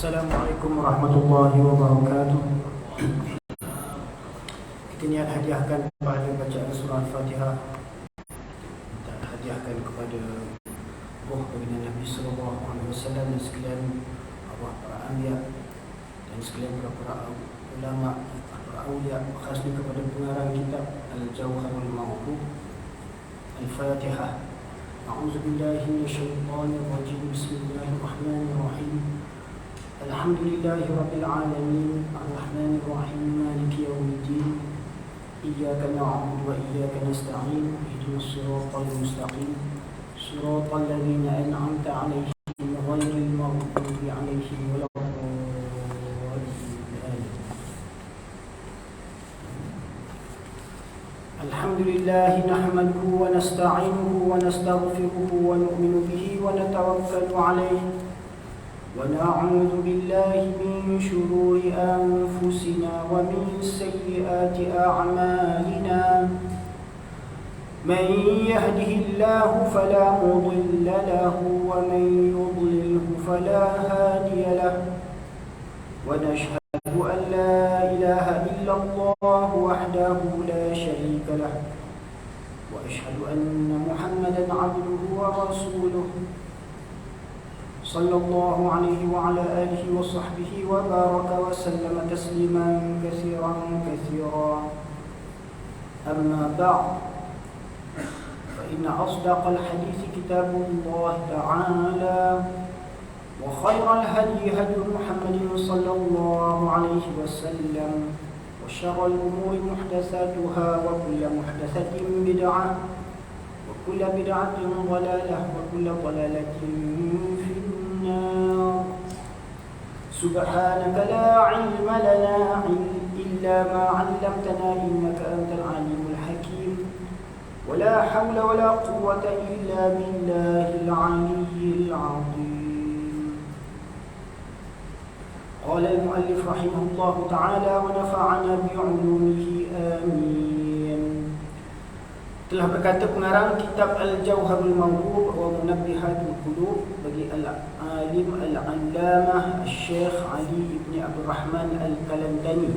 Assalamualaikum warahmatullahi wabarakatuh. Kita niat hadiahkan kepada bacaan surah Al-Fatihah. Kita hadiahkan kepada roh baginda Nabi sallallahu alaihi wasallam dan sekalian arwah para anbiya dan sekalian para ulama, para aulia, khasnya kepada pengarang kitab Al-Jawharul Mawquf. Al-Fatihah. A'udzubillahi minasyaitonir rajim. Bismillahirrahmanirrahim. Alhamdulillahi rabbil alamin, arrahmanir rahim, maliki yaumiddin. Iyyaka na'budu wa iyyaka nasta'in. Ihdinas siratal mustaqim. Siratal ladzina an'amta 'alaihim ghairil maghdubi 'alaihim waladdallin. Alhamdulillah nahmaduhu wa nasta'inuhu wa nastaghfiruhu wa nu'minu bihi wa natawakkalu 'alaihi. ونعوذ بالله من شرور أنفسنا ومن سيئات أعمالنا من يهده الله فلا مضل له ومن يضلله فلا هادي له ونشهد أن لا إله إلا الله وحده لا شريك له وأشهد أن محمدا عبده ورسوله صلى الله عليه وعلى آله وصحبه وبارك وسلم تسليما كثيرا كثيرا. أما بعد فإن أصدق الحديث كتاب الله تعالى وخير الهدي هدي محمد صلى الله عليه وسلم وشر الأمور محدثاتها وكل محدثة بدعة وكل بدعة ضلالة وكل ضلالة في النار. سبحانك لا علم لنا إلا ما علمتنا إنك أنت العليم الحكيم ولا حول ولا قوة إلا بالله العلي العظيم. قال المؤلف رحمه الله تعالى ونفعنا بعلومه آمين. Telah berkata pengarang kitab Al-Jawharul Mawquf wa Munabbihatul Qulub bagi Al-Alim Al-Allamah Syekh Ali ibn Abdul Rahman Al-Kalandani,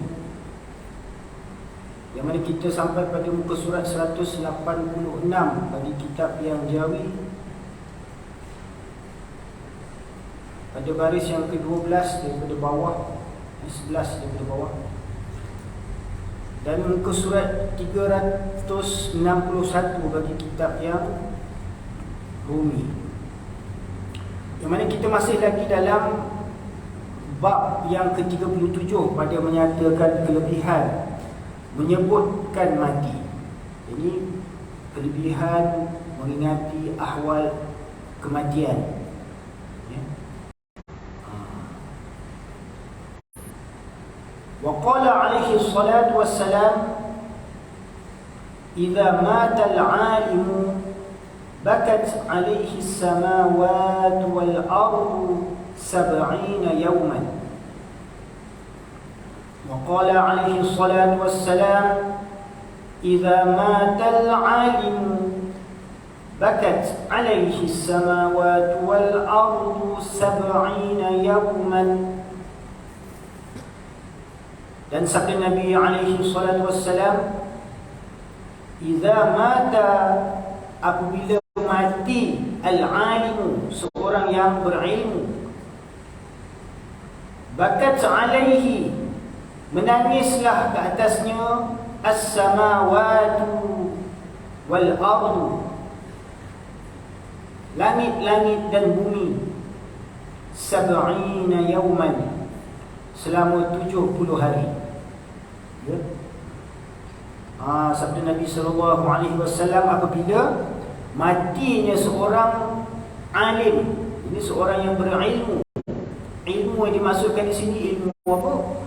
yang mana kita sampai pada muka surat 186 bagi kitab yang Jawi, pada baris yang ke-12 daripada bawah, 11 daripada bawah, dan muka surat 361 bagi kitab yang Rumi, yang mana kita masih lagi dalam bab yang ke-37 pada menyatakan kelebihan menyebutkan mati. Ini kelebihan mengingati ahwal kematian. وقال عليه الصلاة والسلام إذا مات العالم بكت عليه السماوات والأرض 70 يوما. وقال عليه الصلاة والسلام إذا مات العالم بكت عليه السماوات والأرض 70 يوما. Dan sabda Nabi alaihi salatu wassalam, idza mata, apabila mati, al-alimu, seorang yang berilmu, bakat alaihi, menangislah ke atasnya, as-samawatu wal ardu, langit-langit dan bumi, 70 yawman, selama 70 hari. Ya. Sabda Nabi sallallahu alaihi wasallam, apabila matinya seorang alim, ini seorang yang berilmu. Ilmu yang dimaksudkan di sini ilmu apa?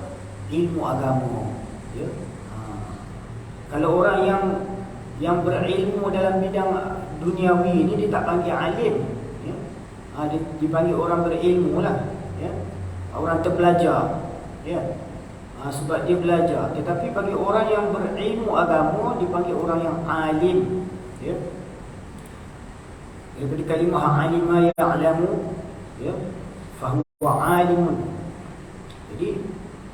Ilmu agama. Ya. Kalau orang yang berilmu dalam bidang duniawi ini, dia tak panggil alim. Ya. Dia dipanggil orang berilmu lah. Ya. Orang terpelajar. Ya. Sebab dia belajar. Tetapi bagi orang yang berilmu agama, dipanggil orang yang alim. Ya. Daripada kalimah alima ya'lamu, ya, fahuwa alimun. Jadi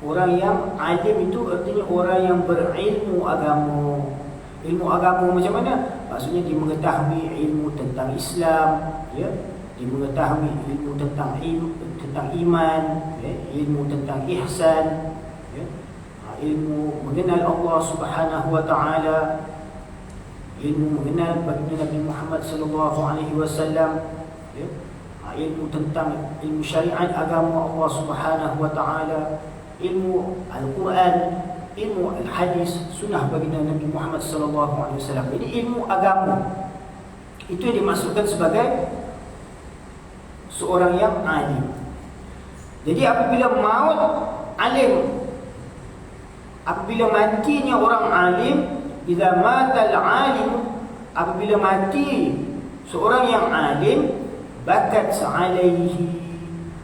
orang yang alim itu artinya orang yang berilmu agama. Ilmu agama macam mana? Maksudnya dia mengetahui ilmu tentang Islam, ya. Dia mengetahui ilmu tentang iman, ya. Ilmu tentang ihsan, ya. Ilmu mengenal Allah Subhanahu wa taala, ilmu mengenal baginda Nabi Muhammad sallallahu alaihi wasallam, ya. Ilmu tentang ilmu syariat agama Allah Subhanahu wa taala, ilmu Al-Quran, ilmu Al-Hadis, sunnah baginda Nabi Muhammad sallallahu alaihi wasallam. Ini ilmu agama. Itu yang dimaksudkan sebagai seorang yang alim. Jadi apabila maut alim, apabila matinya orang alim, idza mata al-alim, apabila mati seorang yang alim, bakat alaihi,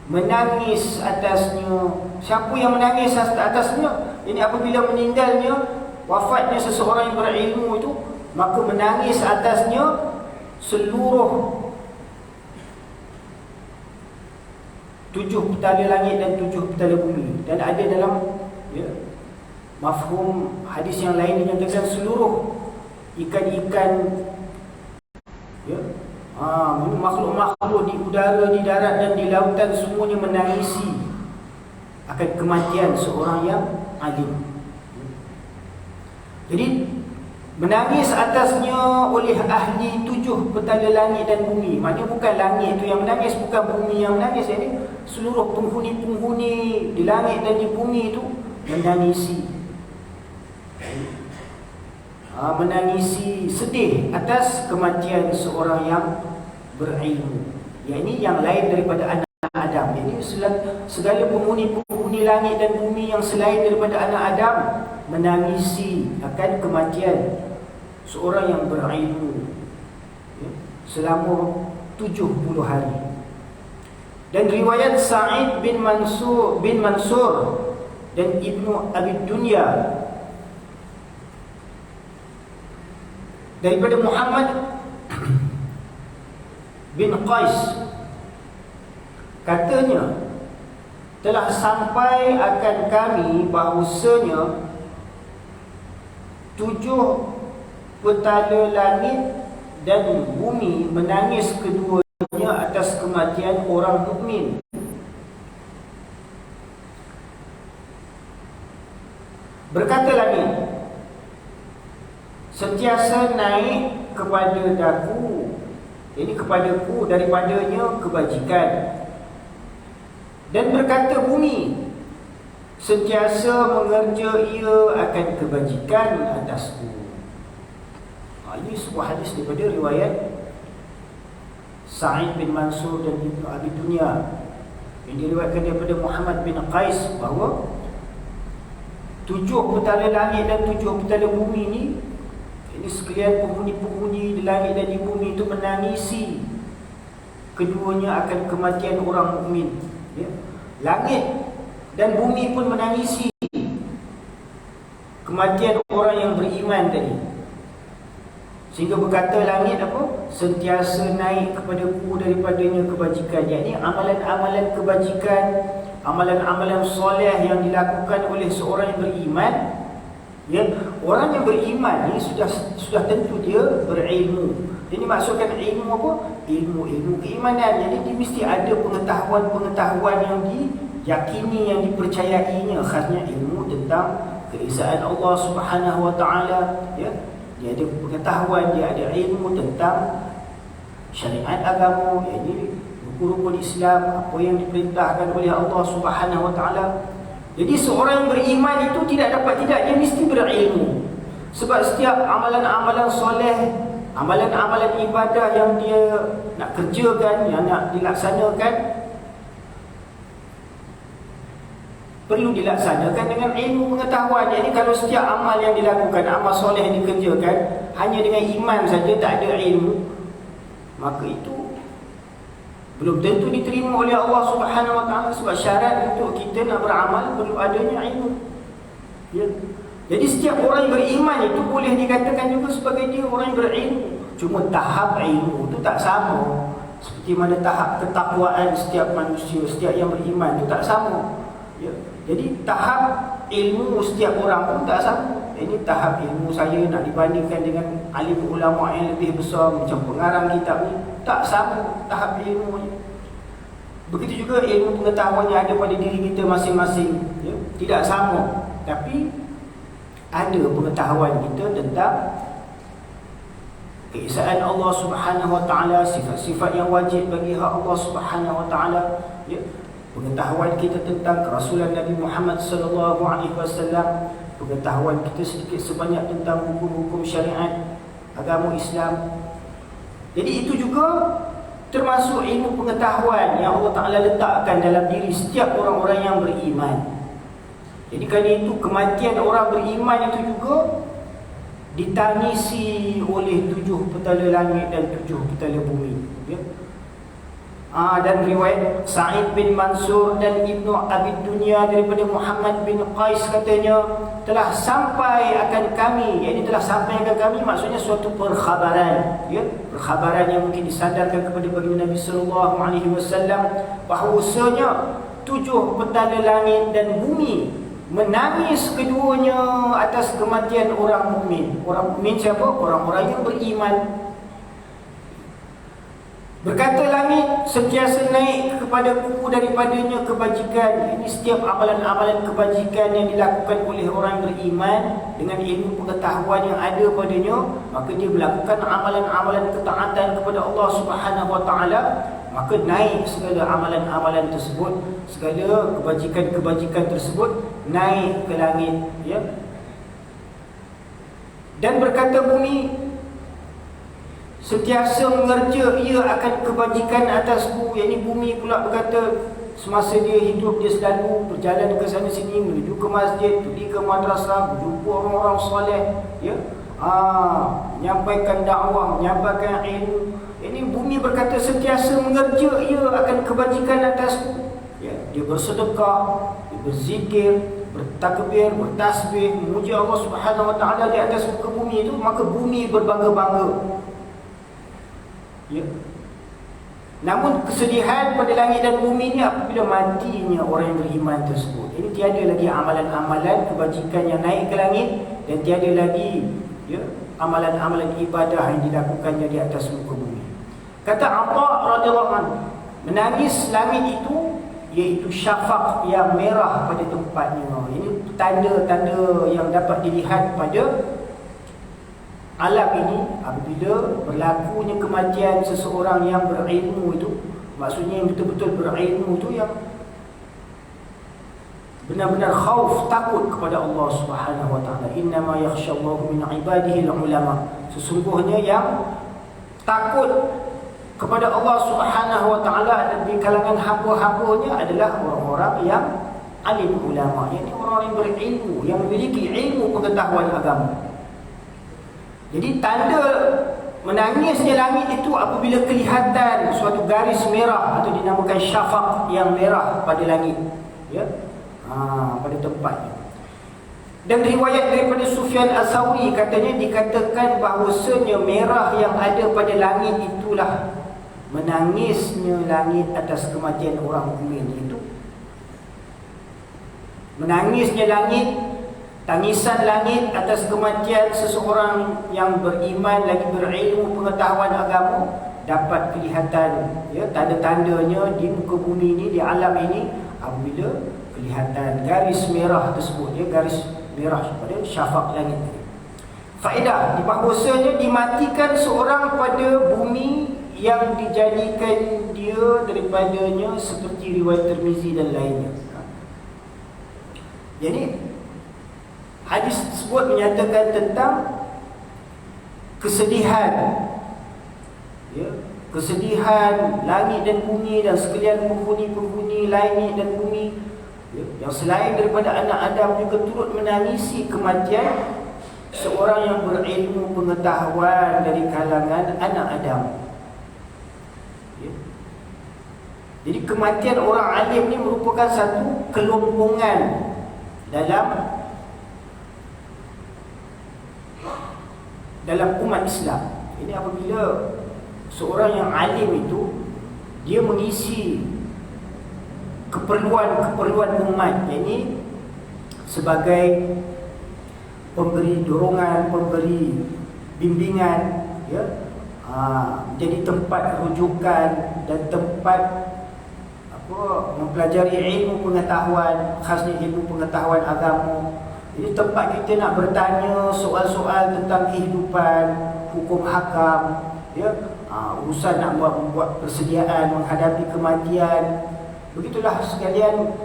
menangis atasnya. Siapa yang menangis atasnya? Ini apabila meninggalnya, wafatnya seseorang yang berilmu itu, maka menangis atasnya seluruh 7 petala langit dan 7 petala bumi. Dan ada dalam, ya, mafhum hadis yang lain dinyatakan seluruh ikan-ikan, ya, makhluk-makhluk di udara, di darat dan di lautan, semuanya menangisi akan kematian seorang yang alim. Jadi menangis atasnya oleh ahli 7 petala langit dan bumi. Maknanya bukan langit itu yang menangis, bukan bumi yang menangis. Ini seluruh penghuni-penghuni di langit dan di bumi itu menangisi, menangisi sedih atas kematian seorang yang berilmu. Ini yang lain daripada anak Adam. Jadi segala penghuni-penghuni langit dan bumi yang selain daripada anak Adam menangisi akan kematian seorang yang berilmu, ya, selama 70 hari. Dan riwayat Sa'id bin Mansur dan Ibnu Abi Dunya daripada Muhammad bin Qais, katanya, telah sampai akan kami bahawasanya 7 petala langit dan bumi menangis keduanya atas kematian orang mukmin. Berkata langit, sentiasa naik kepada daku, ini kepadaku daripadanya kebajikan. Dan berkata bumi, sentiasa mengerja ia akan kebajikan atasku. Ini sebuah hadis daripada riwayat Sa'id bin Mansur dan Ibnu Abi Dunya, yang diriwayatkan daripada Muhammad bin Qais, bahawa 7 petala langit dan 7 petala bumi ini sekalian penghuni-penghuni di langit dan di bumi itu menangisi keduanya akan kematian orang mukmin. Ya. Langit dan bumi pun menangisi kematian orang yang beriman tadi. Sehingga berkata langit apa? Sentiasa naik kepadaku daripadanya kebajikan. Yakni amalan-amalan kebajikan, amalan-amalan soleh yang dilakukan oleh seorang yang beriman. Ya, orang yang beriman ni sudah tentu dia berilmu. Ini maksudkan ilmu apa? Ilmu keimanan. Jadi dia mesti ada pengetahuan-pengetahuan yang diyakini, yang dipercayainya, khasnya ilmu tentang keesaan Allah Subhanahu wa taala, ya. Dia ada pengetahuan, dia ada ilmu tentang syariat agama, yakni rukun-rukun Islam, apa yang diperintahkan oleh Allah Subhanahu wa taala. Jadi seorang yang beriman itu dia mesti berilmu. Sebab setiap amalan-amalan soleh, amalan-amalan ibadah yang dia nak kerjakan, yang nak dilaksanakan, perlu dilaksanakan dengan ilmu pengetahuan. Jadi kalau setiap amal yang dilakukan, amal soleh yang dikerjakan hanya dengan iman saja, tak ada ilmu, maka itu belum tentu diterima oleh Allah Subhanahu wa taala. Sebab syarat untuk kita nak beramal perlu adanya ilmu. Ya. Jadi setiap orang yang beriman itu boleh dikatakan juga sebagai dia orang yang berilmu. Cuma tahap ilmu itu tak sama. Seperti mana tahap ketakwaan setiap manusia, setiap yang beriman itu tak sama. Ya. Jadi tahap ilmu setiap orang pun tak sama. Ini tahap ilmu saya nak dibandingkan dengan alim ulama yang lebih besar macam pengarang kitab ni, tak sama tahap ilmunya. Begitu juga ilmu pengetahuan yang ada pada diri kita masing-masing, ya, tidak sama. Tapi ada pengetahuan kita tentang keesaan Allah Subhanahu Wa Taala, sifat-sifat yang wajib bagi hak Allah Subhanahu Wa Taala, ya. Pengetahuan kita tentang kerasulan Nabi Muhammad sallallahu alaihi wasallam, pengetahuan kita sedikit sebanyak tentang hukum-hukum syariat agama Islam. Jadi itu juga termasuk ilmu pengetahuan yang Allah Taala letakkan dalam diri setiap orang-orang yang beriman. Jadi kerana itu kematian orang beriman itu juga ditangisi oleh 7 petala langit dan 7 petala bumi, ya. Dan riwayat Sa'id bin Mansur dan Ibnu Abi Dunya daripada Muhammad bin Qais katanya, telah sampai akan kami, iaitu telah sampai akan kami maksudnya suatu perkhabaran, ya, perkhabaran yang mungkin disandarkan kepada baginda Nabi sallallahu alaihi wasallam bahawasanya 7 petala langit dan bumi menangis keduanya atas kematian orang mukmin. Orang mukmin siapa? Orang-orang yang beriman. Berkata langit, sentiasa naik kepadaku daripadanya kebajikan. Ini setiap amalan-amalan kebajikan yang dilakukan oleh orang beriman dengan ilmu pengetahuan yang ada padanya, maka dia melakukan amalan-amalan ketaatan kepada Allah Subhanahu Wa Taala, maka naik segala amalan-amalan tersebut, segala kebajikan-kebajikan tersebut naik ke langit, ya. Dan berkata bumi, sentiasa mengerja ia akan kebajikan atasku. Yang ini bumi pula berkata, semasa dia hidup dia selalu berjalan ke sana sini, menuju ke masjid, pergi ke madrasah, berjumpa orang-orang soleh, ya, menyampaikan dakwah, menyampaikan ilmu. Ini bumi berkata sentiasa mengerja ia akan kebajikan atasku, ya. Dia bersedekah, dia berzikir, bertakbir, bertasbih, memuji Allah Subhanahu Wa Taala di atas muka bumi itu, maka bumi berbangga-bangga, ya. Namun kesedihan pada langit dan bumi ini apabila matinya orang yang beriman tersebut. Ini tiada lagi amalan-amalan kebajikan yang naik ke langit, dan tiada lagi, ya, amalan-amalan ibadah yang dilakukannya di atas muka bumi. Kata Atha radhiyallahu anhu, menangis langit itu iaitu syafaq yang merah pada tempatnya. Ini tanda-tanda yang dapat dilihat pada alam ini apabila berlakunya kematian seseorang yang berilmu itu. Maksudnya yang betul-betul berilmu itu, yang benar-benar khauf, takut kepada Allah Subhanahu Wa Taala. Innama yakhshallahu min ibadihi al-ulama. Sesungguhnya yang takut kepada Allah Subhanahu Wa Taala di kalangan hamba-hambanya adalah orang-orang yang alim ulama, yakni orang yang berilmu, yang memiliki ilmu pengetahuan agama. Jadi tanda menangisnya langit itu apabila kelihatan suatu garis merah atau dinamakan syafaq yang merah pada langit, ya, pada tempatnya. Dan riwayat daripada Sufyan As-Sawri katanya dikatakan bahawasanya merah yang ada pada langit itulah menangisnya langit atas kematian orang mukmin itu. Menangisnya langit, tangisan langit atas kematian seseorang yang beriman lagi berilmu pengetahuan agama dapat kelihatan, ya, tanda-tandanya di muka bumi ini, di alam ini, apabila kelihatan garis merah tersebut, ya, garis merah pada syafaq langit. Faedah di bahawasanya dimatikan seorang pada bumi yang dijadikan dia daripadanya seperti riwayat Tirmizi dan lainnya. Jadi hadis tersebut menyatakan tentang kesedihan, ya, kesedihan langit dan bumi dan sekalian penghuni-penghuni langit dan bumi, ya, yang selain daripada anak Adam juga turut menangisi kematian seorang yang berilmu pengetahuan dari kalangan anak Adam. Jadi kematian orang alim ni merupakan satu kelompongan dalam umat Islam. Ini apabila seorang yang alim itu dia mengisi keperluan umat, yakni sebagai pemberi dorongan, pemberi bimbingan, ya, jadi tempat rujukan dan tempat mempelajari ilmu pengetahuan, khasnya ilmu pengetahuan agama. Jadi tempat kita nak bertanya soal-soal tentang kehidupan, hukum hakam, ya, urusan nak membuat persediaan menghadapi kematian. Begitulah sekalian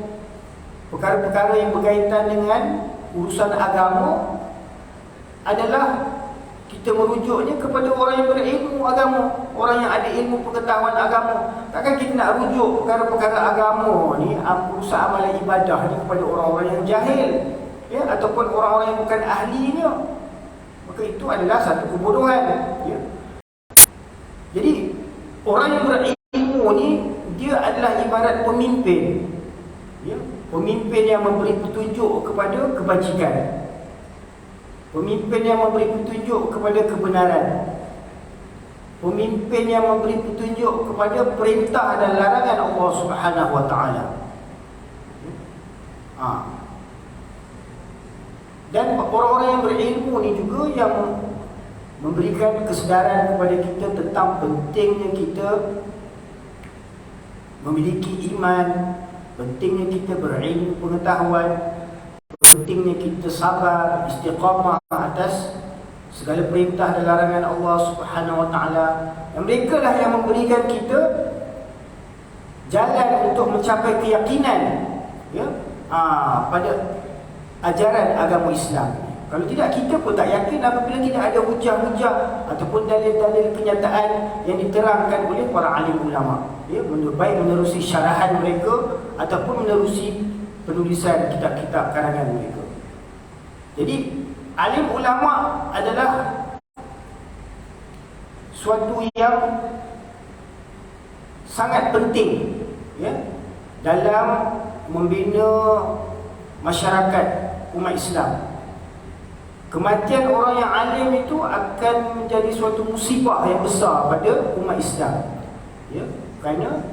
perkara-perkara yang berkaitan dengan urusan agama adalah kita merujuknya kepada orang yang berilmu agama, orang yang ada ilmu pengetahuan agama. Takkan kita nak rujuk perkara-perkara agama ni, urusan amalan ibadah ni kepada orang-orang yang jahil, ya, ataupun orang-orang yang bukan ahlinya. Maka itu adalah satu kebodohan, ya. Jadi orang yang berilmu ni dia adalah ibarat pemimpin, ya, pemimpin yang memberi petunjuk kepada kebajikan, pemimpin yang memberi petunjuk kepada kebenaran, pemimpin yang memberi petunjuk kepada perintah dan larangan Allah Subhanahu wa taala. Dan orang-orang yang berilmu ni juga yang memberikan kesedaran kepada kita tentang pentingnya kita memiliki iman, pentingnya kita berilmu pengetahuan, pentingnya kita sabar, istiqamah atas segala perintah dan larangan Allah Subhanahu wa taala. Dan mereka lah yang memberikan kita jalan untuk mencapai keyakinan, ya, pada ajaran agama Islam. Kalau tidak, kita pun tak yakin apabila tidak ada hujah-hujah ataupun dalil-dalil kenyataan yang diterangkan oleh para alim ulama, ya, baik menerusi syarahan mereka ataupun menerusi penulisan kitab-kitab karangan mereka. Jadi alim ulama adalah suatu yang sangat penting, ya, dalam membina masyarakat umat Islam. Kematian orang yang alim itu akan menjadi suatu musibah yang besar pada umat Islam, ya, kerana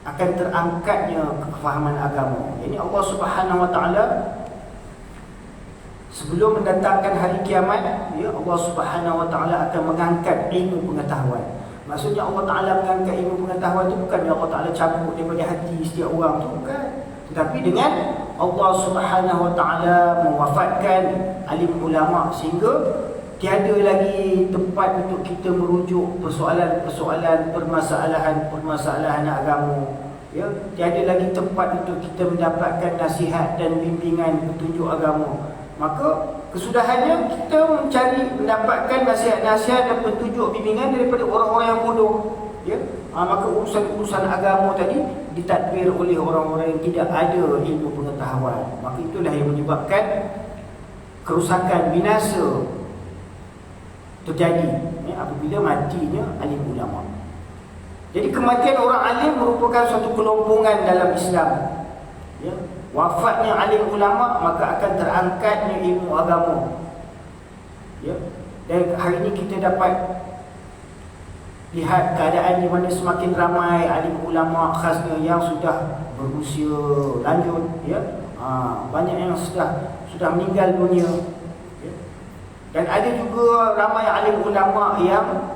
akan terangkatnya kefahaman agama. Ini Allah Subhanahu wa taala sebelum mendatangkan hari kiamat, ya, Allah Subhanahu wa taala akan mengangkat ilmu pengetahuan. Maksudnya Allah Taala mengangkat ilmu pengetahuan itu bukan Allah Taala cabut daripada hati setiap orang tu, bukan. Tetapi dengan Allah Subhanahu wa taala mewafatkan alim ulama sehingga tiada lagi tempat untuk kita merujuk persoalan-persoalan, permasalahan agama, ya. Tiada lagi tempat untuk kita mendapatkan nasihat dan bimbingan petunjuk agama. Maka kesudahannya kita mendapatkan nasihat-nasihat dan petunjuk bimbingan daripada orang-orang yang bodoh, ya. Maka urusan-urusan agama tadi ditadbir oleh orang-orang yang tidak ada ilmu pengetahuan. Maka itulah yang menyebabkan kerusakan, binasa terjadi, ya, apabila matinya alim ulama. Jadi kematian orang alim merupakan suatu kelompongan dalam Islam, ya. Wafatnya alim ulama maka akan terangkatnya ilmu agama, ya. Dan hari ini kita dapat lihat keadaan di mana semakin ramai alim ulama khasnya yang sudah berusia lanjut, ya. Banyak yang sudah meninggal dunia, ya. Dan ada juga ramai alim ulama yang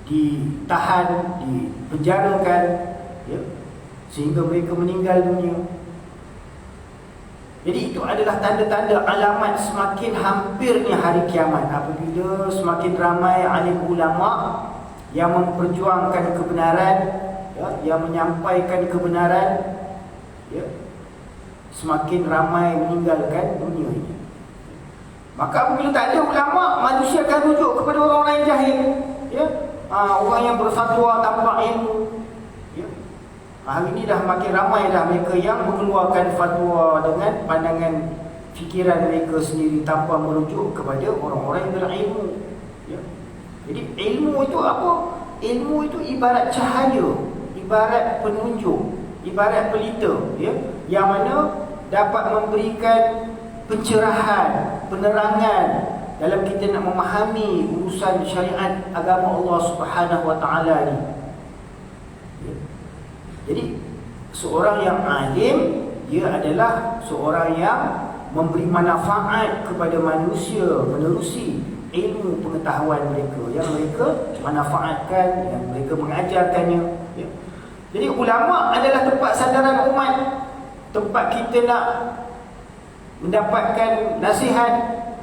ditahan, dipenjarakan, ya, sehingga mereka meninggal dunia. Jadi itu adalah tanda-tanda alamat semakin hampirnya hari kiamat, apabila semakin ramai alim ulama yang memperjuangkan kebenaran, ya, yang menyampaikan kebenaran, ya, semakin ramai meninggalkan dunia ini. Maka apabila tak ada ulama, manusia akan rujuk kepada orang-orang yang jahil, ya, orang yang berfatwa tanpa ilmu, ya. Hari ini dah makin ramai dah mereka yang mengeluarkan fatwa dengan pandangan fikiran mereka sendiri tanpa merujuk kepada orang-orang yang berilmu, ya. Jadi ilmu itu apa? Ilmu itu ibarat cahaya, ibarat penunjuk, ibarat pelita, ya, yang mana dapat memberikan pencerahan, penerangan dalam kita nak memahami urusan syariat agama Allah Subhanahu wa taala ni. Jadi seorang yang alim, dia adalah seorang yang memberi manfaat kepada manusia menerusi ilmu pengetahuan mereka, yang mereka manfaatkan, yang mereka mengajarkannya, ya. Jadi ulama adalah tempat sandaran umat, tempat kita nak mendapatkan nasihat,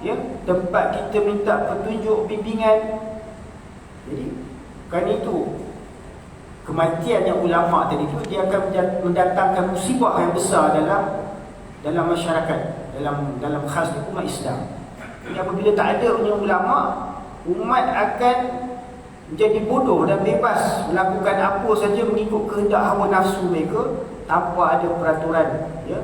ya, tempat kita minta petunjuk, bimbingan. Jadi kan itu kematian yang ulama tadi itu, dia akan mendatangkan musibah yang besar dalam masyarakat, dalam khas umat Islam. Jadi apabila tak ada ulama, umat akan menjadi bodoh dan bebas melakukan apa saja mengikut kehendak hawa nafsu mereka tanpa ada peraturan, ya.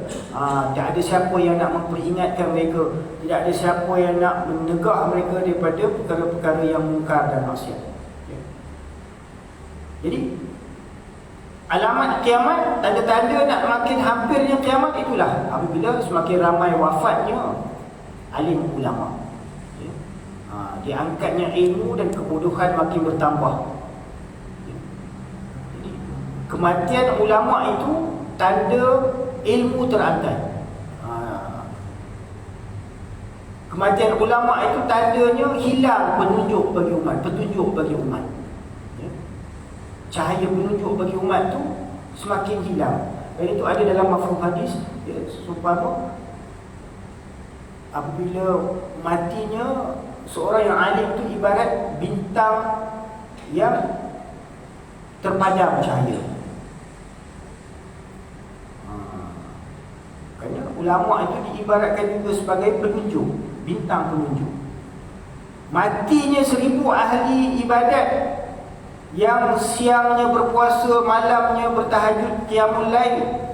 Tak ada siapa yang nak memperingatkan mereka, tidak ada siapa yang nak menegah mereka daripada perkara-perkara yang mungkar dan maksiat, ya. Jadi alamat kiamat, tanda-tanda nak makin hampirnya kiamat itulah apabila semakin ramai wafatnya alim ulama, ya. Diangkatnya ilmu dan kebodohan makin bertambah, ya. Jadi kematian ulama itu tanda ilmu terangkat. Kematian ulama itu tandanya hilang petunjuk bagi umat, ya. Cahaya penunjuk bagi umat tu semakin hilang. Dan itu ada dalam mafhum hadis, ya, seumpama apabila matinya seorang yang alim itu ibarat bintang yang terpadam cahaya. Kerana ulama itu diibaratkan juga sebagai penunjuk, bintang penunjuk. Matinya 1000 ahli ibadat yang siangnya berpuasa, malamnya bertahajud, qiyamul lail,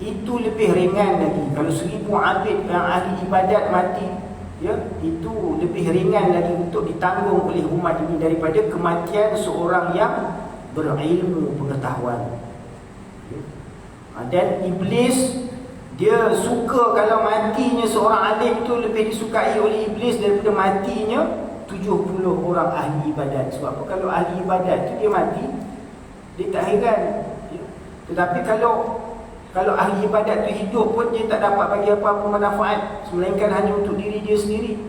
itu lebih ringan lagi. Kalau 1000 abid yang ahli ibadat mati, ya, itu lebih ringan lagi untuk ditanggung oleh umat ini daripada kematian seorang yang berilmu pengetahuan, ya. Dan iblis, dia suka kalau matinya seorang alim itu lebih disukai oleh iblis daripada matinya 70 orang ahli ibadat. Sebab apa? Kalau ahli ibadat itu dia mati, dia tak heran, ya. Tetapi kalau ahli ibadat itu hidup pun dia tak dapat bagi apa-apa manfaat, melainkan hanya untuk diri dia sendiri,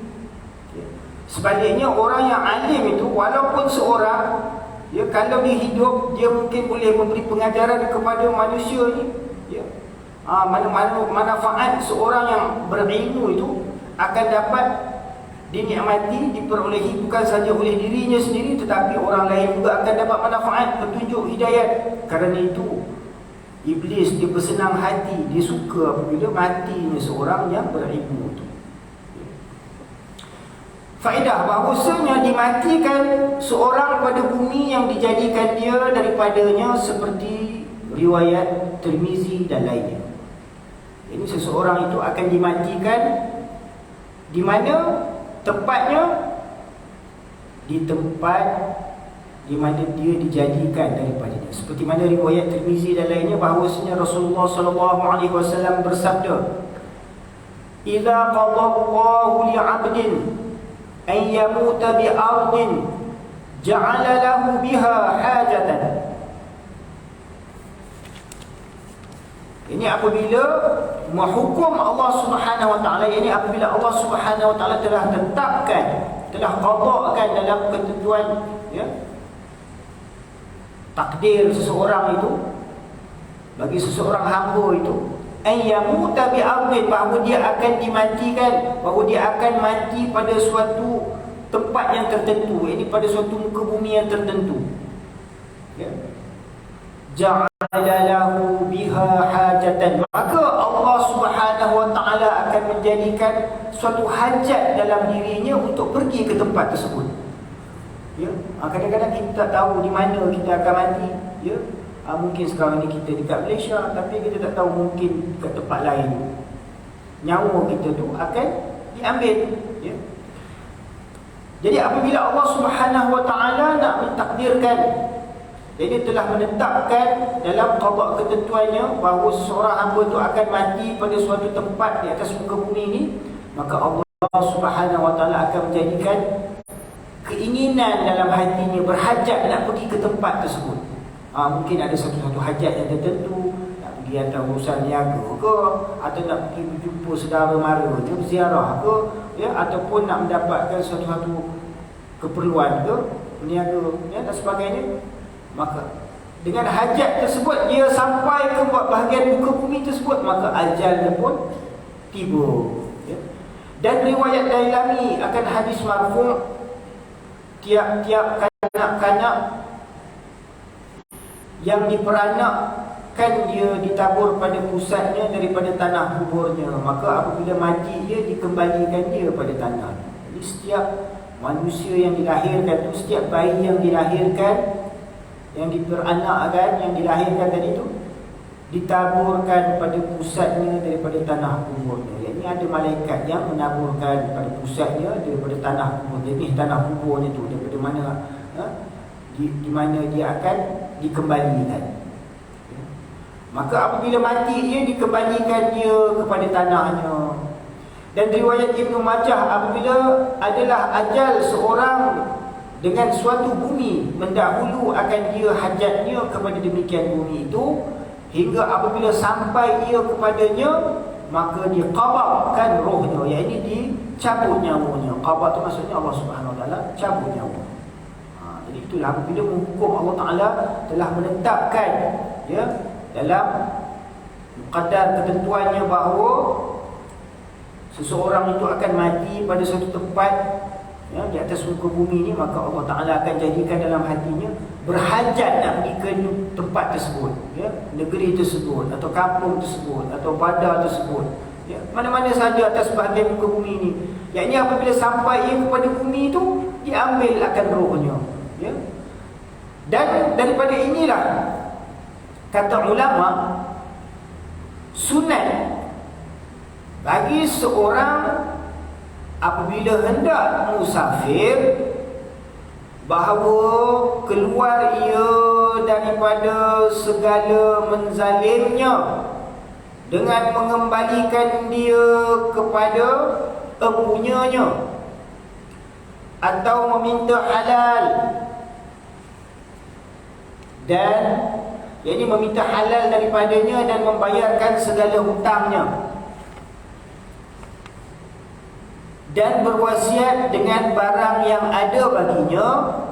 ya. Sebaliknya orang yang alim itu walaupun seorang, ya, kalau dia hidup, dia mungkin boleh memberi pengajaran kepada manusia ni, ya. Manfaat seorang yang berilmu itu akan dapat dinikmati, diperolehi bukan saja oleh dirinya sendiri, tetapi orang lain juga akan dapat manfaat, petunjuk, hidayat. Kerana itu iblis dia bersenang hati, dia suka apabila matinya seorang yang berilmu itu. Faedah bahawasanya dimatikan seorang pada bumi yang dijadikan dia daripadanya seperti riwayat Tirmizi dan lainnya. Ini seseorang itu akan dimatikan di mana tempatnya? Di tempat di mana dia dijadikan daripadanya. Seperti mana riwayat Tirmizi dan lainnya bahawasanya Rasulullah SAW bersabda, "Idza qadallahu li'abdin an yamuta bi ardin ja'ala lahu biha hajatan." Ini apabila menghukum Allah Subhanahu Wa Taala, ini apabila Allah Subhanahu Wa Taala telah tetapkan, telah qada'kan dalam ketentuan, ya, takdir seseorang itu, bagi seseorang hamba itu, ayyamuta bi ardin, bahawa dia akan dimatikan, bahawa dia akan mati pada suatu tempat yang tertentu, ini pada suatu muka bumi yang tertentu, ya. Ja'ala lahu biha hajatan, maka Allah Subhanahu Wa Taala akan menjadikan suatu hajat dalam dirinya untuk pergi ke tempat tersebut, ya. Kadang-kadang kita tak tahu di mana kita akan mati, ya. Mungkin sekarang ni kita dekat Malaysia, tapi kita tak tahu mungkin dekat tempat lain nyawa kita tu akan diambil, ya. Jadi apabila Allah Subhanahu Wa Taala nak mentakdirkan, jadi telah menetapkan dalam qada ketentuannya bahawa seorang hamba itu akan mati pada suatu tempat di atas muka bumi ini, maka Allah Subhanahu Wa Taala akan menjadikan keinginan dalam hatinya berhajat nak pergi ke tempat tersebut. Mungkin ada satu-satu hajat yang tertentu, nak pergi atas urusan niaga ke, atau nak pergi berjumpa saudara mara ke, berziarah ke, ya, ataupun nak mendapatkan satu-satu keperluan ke, niaga, ya, dan sebagainya. Maka dengan hajat tersebut dia sampai ke bahagian muka bumi tersebut, maka ajalnya pun tiba, ya. Dan riwayat Dailami akan hadis marfu', tiap-tiap kanak-kanak yang diperanakkan dia ditabur pada pusatnya daripada tanah kuburnya, maka apabila mati dia dikembalikan dia pada tanah. Jadi setiap manusia yang dilahirkan tu, setiap bayi yang dilahirkan, yang diperanakkan, yang dilahirkan tadi tu, ditaburkan pada pusatnya daripada tanah kuburnya. Ini ada malaikat yang menaburkan pada pusatnya daripada tanah kubur. Jadi tanah kuburnya tu daripada mana, di mana dia akan dikembalikan. Maka apabila mati dia dikembalikan dia kepada tanahnya. Dan riwayat Ibnu Majah, apabila adalah ajal seorang dengan suatu bumi, mendahulu akan dia hajatnya kepada demikian bumi itu, hingga apabila sampai ia kepadanya, maka dia qabadkan rohnya, iaitu dicabut nyawanya. Qabad itu maksudnya Allah Subhanahu Wa Taala cabut nyawa. Jadi itulah apabila hukum Allah Taala telah menetapkan, ya, dalam muqaddar ketentuannya bahawa seseorang itu akan mati pada suatu tempat, ya, di atas muka bumi ini, maka Allah Ta'ala akan jadikan dalam hatinya berhajat nak pergi ke tempat tersebut, ya, negeri tersebut, atau kampung tersebut, atau badar tersebut, ya, mana-mana saja atas bahagian muka bumi ini. Yang ini apabila sampai ia kepada bumi itu, diambil akan rohnya, ya. Dan daripada inilah, kata ulama, sunat bagi seorang apabila hendak musafir, bahawa keluar ia daripada segala menzalimnya dengan mengembalikan dia kepada empunyanya, atau meminta halal, dan yakni meminta halal daripadanya dan membayarkan segala hutangnya, dan berwasiat dengan barang yang ada baginya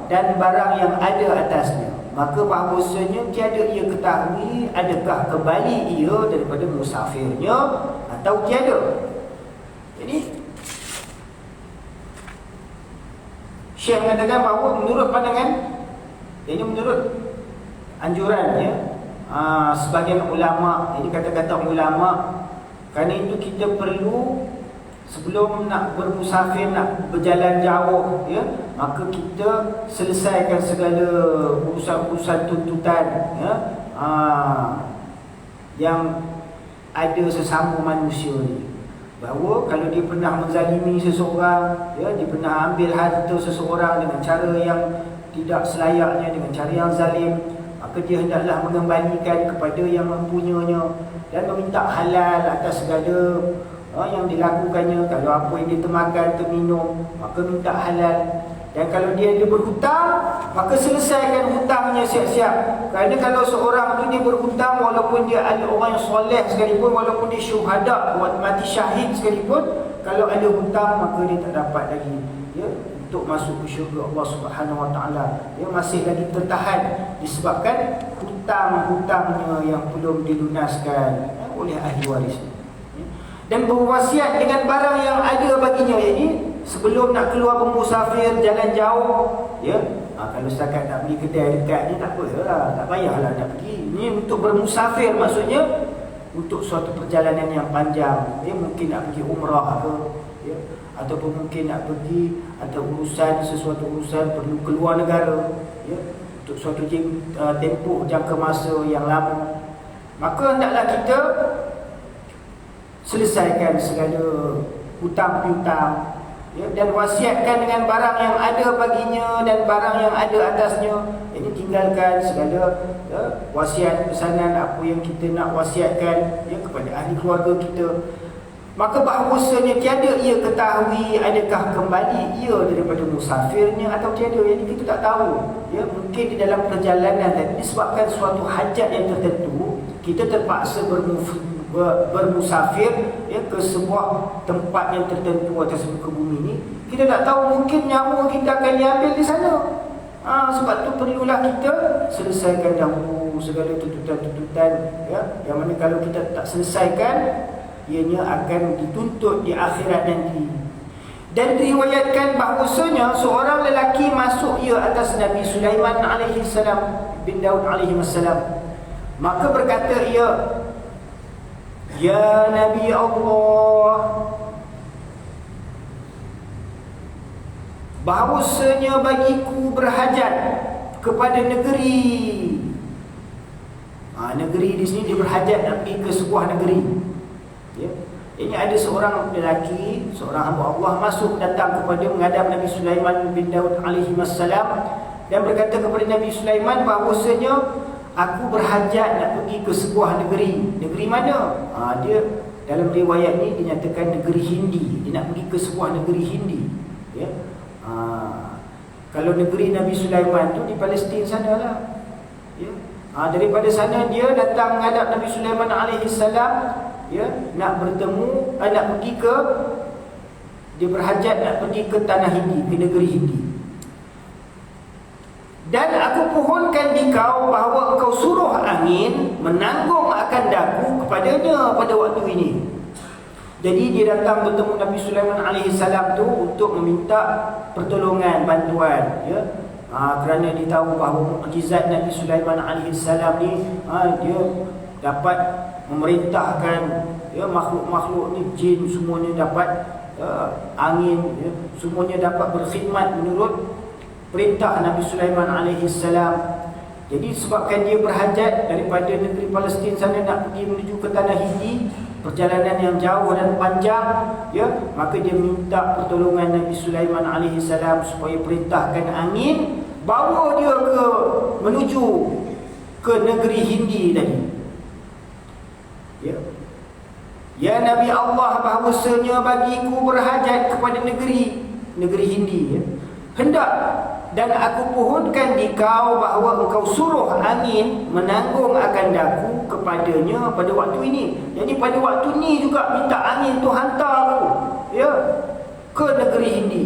dan barang yang ada atasnya. Maka bahawasanya tiada ia ketahui adakah kembali ia daripada musafirnya atau tiada. Jadi Syekh mengatakan bahawa menurut pandangan, ini menurut anjurannya sebagian ulama, ini kata-kata ulama, kerana itu kita perlu sebelum nak bermusafir, nak berjalan jauh, ya, maka kita selesaikan segala urusan-urusan tuntutan, ya, yang ada sesama manusia ni. Bahawa kalau dia pernah menzalimi seseorang, ya, dia pernah ambil harta seseorang dengan cara yang tidak selayaknya, dengan cara yang zalim, maka dia hendaklah mengembalikan kepada yang mempunyainya dan meminta halal atas segala yang dilakukannya. Kalau apa yang dia termakan, terminum, maka minta halal. Dan kalau dia berhutang, maka selesaikan hutangnya siap-siap. Kerana kalau seorang tu dia berhutang, walaupun dia ada orang yang soleh sekalipun, walaupun dia syuhada, mati syahid sekalipun, kalau ada hutang, maka dia tak dapat lagi, ya, untuk masuk ke syurga Allah Subhanahu Wa Taala. Dia masih lagi tertahan disebabkan hutang-hutangnya yang belum dilunaskan oleh ahli waris. Dan berwasiat dengan barang yang ada baginya, iaitu sebelum nak keluar bermusafir jalan jauh, ya, kalau setakat nak beli kedai dekat ni tak apalah, tak payahlah nak pergi. Ini untuk bermusafir, maksudnya untuk suatu perjalanan yang panjang, ya, mungkin nak pergi umrah ke, ya, ataupun mungkin nak pergi atau sesuatu urusan perlu keluar negara, ya, untuk suatu tempoh jangka masa yang lama, maka hendaklah kita selesaikan segala hutang piutang, ya, dan wasiatkan dengan barang yang ada baginya dan barang yang ada atasnya. Ini tinggalkan segala, ya, wasiat pesanan apa yang kita nak wasiatkan, ya, kepada ahli keluarga kita. Maka bahawasanya tiada ia ketahui adakah kembali ia daripada musafirnya atau tiada. Yang kita tak tahu. Ya, mungkin di dalam perjalanan tadi disebabkan suatu hajat yang tertentu, kita terpaksa bermusafir ya, ke sebuah tempat yang tertentu atas muka bumi ini. Kita tak tahu, mungkin nyawa kita akan diambil di sana. Sebab tu perlulah kita selesaikan dahulu segala tuntutan-tuntutan ya, yang mana kalau kita tak selesaikan, ianya akan dituntut di akhirat nanti. Dan diriwayatkan bahawasanya seorang lelaki masuk ia atas Nabi Sulaiman alaihi salam bin Daud alaihi salam. Maka berkata ia, "Ya Nabi Allah, bahawasanya bagiku berhajat kepada negeri." Negeri di sini dia berhajat nak pergi ke sebuah negeri. Ya. Ini ada seorang lelaki, seorang hamba Allah masuk datang kepada menghadap Nabi Sulaiman bin Daud alaihi wassalam dan berkata kepada Nabi Sulaiman bahawasanya aku berhajat nak pergi ke sebuah negeri. Negeri mana? Dia dalam riwayat ni dinyatakan negeri Hindi. Dia nak pergi ke sebuah negeri Hindi. Ya. Kalau negeri Nabi Sulaiman tu di Palestin sanalah. Ya. Daripada sana dia datang menghadap Nabi Sulaiman alaihi salam, ya, nak bertemu, nak pergi ke, dia berhajat nak pergi ke tanah Hindi, ke negeri Hindi. Dan aku pohonkan di kau bahawa engkau suruh angin menanggung akan daku kepadanya pada waktu ini. Jadi dia datang bertemu Nabi Sulaiman alaihi salam tu untuk meminta pertolongan, bantuan, ya. Kerana dia tahu bahawa mukjizat Nabi Sulaiman alaihi salam ni, dia dapat memerintahkan ya, makhluk-makhluk ni, jin semuanya dapat angin ya, semuanya dapat berkhidmat menurut perintah Nabi Sulaiman alaihi salam. Jadi sebabkan dia berhajat daripada negeri Palestin sana nak pergi menuju ke tanah Hindi, perjalanan yang jauh dan panjang ya, maka dia minta pertolongan Nabi Sulaiman alaihi salam supaya perintahkan angin bawa dia ke menuju ke negeri Hindi tadi. Ya. Ya Nabi Allah, bahawasanya bagiku berhajat kepada negeri Hindi ya. Hendak dan aku pohonkan di kau bahawa engkau suruh angin menanggung akan daku kepadanya pada waktu ini. Jadi pada waktu ni juga minta angin tu hantar aku ya, ke negeri Hindi.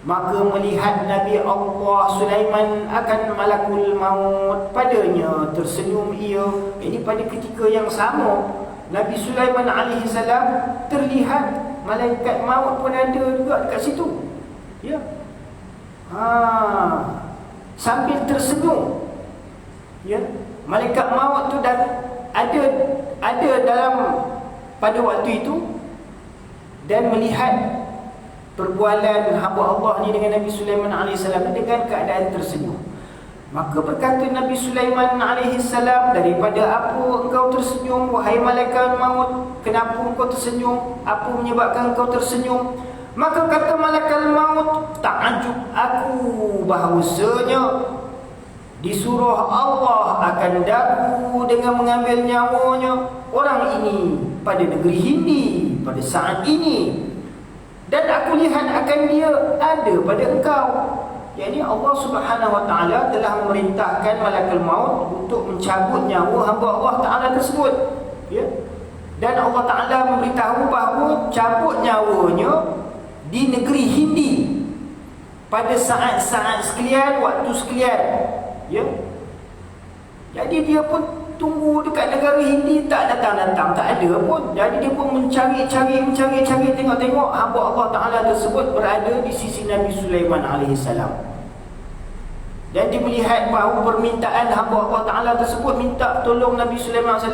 Maka melihat Nabi Allah Sulaiman akan malakul maut padanya, tersenyum ia. Ini pada ketika yang sama Nabi Sulaiman alaihi salam terlihat malaikat maut pun ada juga dekat situ. Ya. Sambil tersenyum. Ya. Malaikat maut tu dan ada dalam pada waktu itu dan melihat perbualan hamba Allah ni dengan Nabi Sulaiman AS dengan keadaan tersenyum. Maka berkata Nabi Sulaiman AS, daripada apa engkau tersenyum wahai malaikat maut? Kenapa engkau tersenyum? Apa menyebabkan engkau tersenyum? Maka kata malaikat maut, ta'ajub aku bahawasanya disuruh Allah akan daku dengan mengambil nyawanya orang ini pada negeri Hindi pada saat ini. Dan aku lihat akan dia ada pada engkau. Yang ini Allah Subhanahu Wa Taala telah memerintahkan malaikat maut untuk mencabut nyawa hamba Allah Taala tersebut. Ya. Dan Allah Taala memberitahu bahawa cabut nyawanya di negeri Hindi pada saat-saat sekalian, waktu sekalian. Ya. Jadi dia pun tunggu dekat negara Hindi, tak datang-datang, tak ada pun. Jadi dia pun mencari, tengok-tengok hamba Allah Ta'ala tersebut berada di sisi Nabi Sulaiman AS. Dan dia melihat bahawa permintaan hamba Allah Ta'ala tersebut minta tolong Nabi Sulaiman AS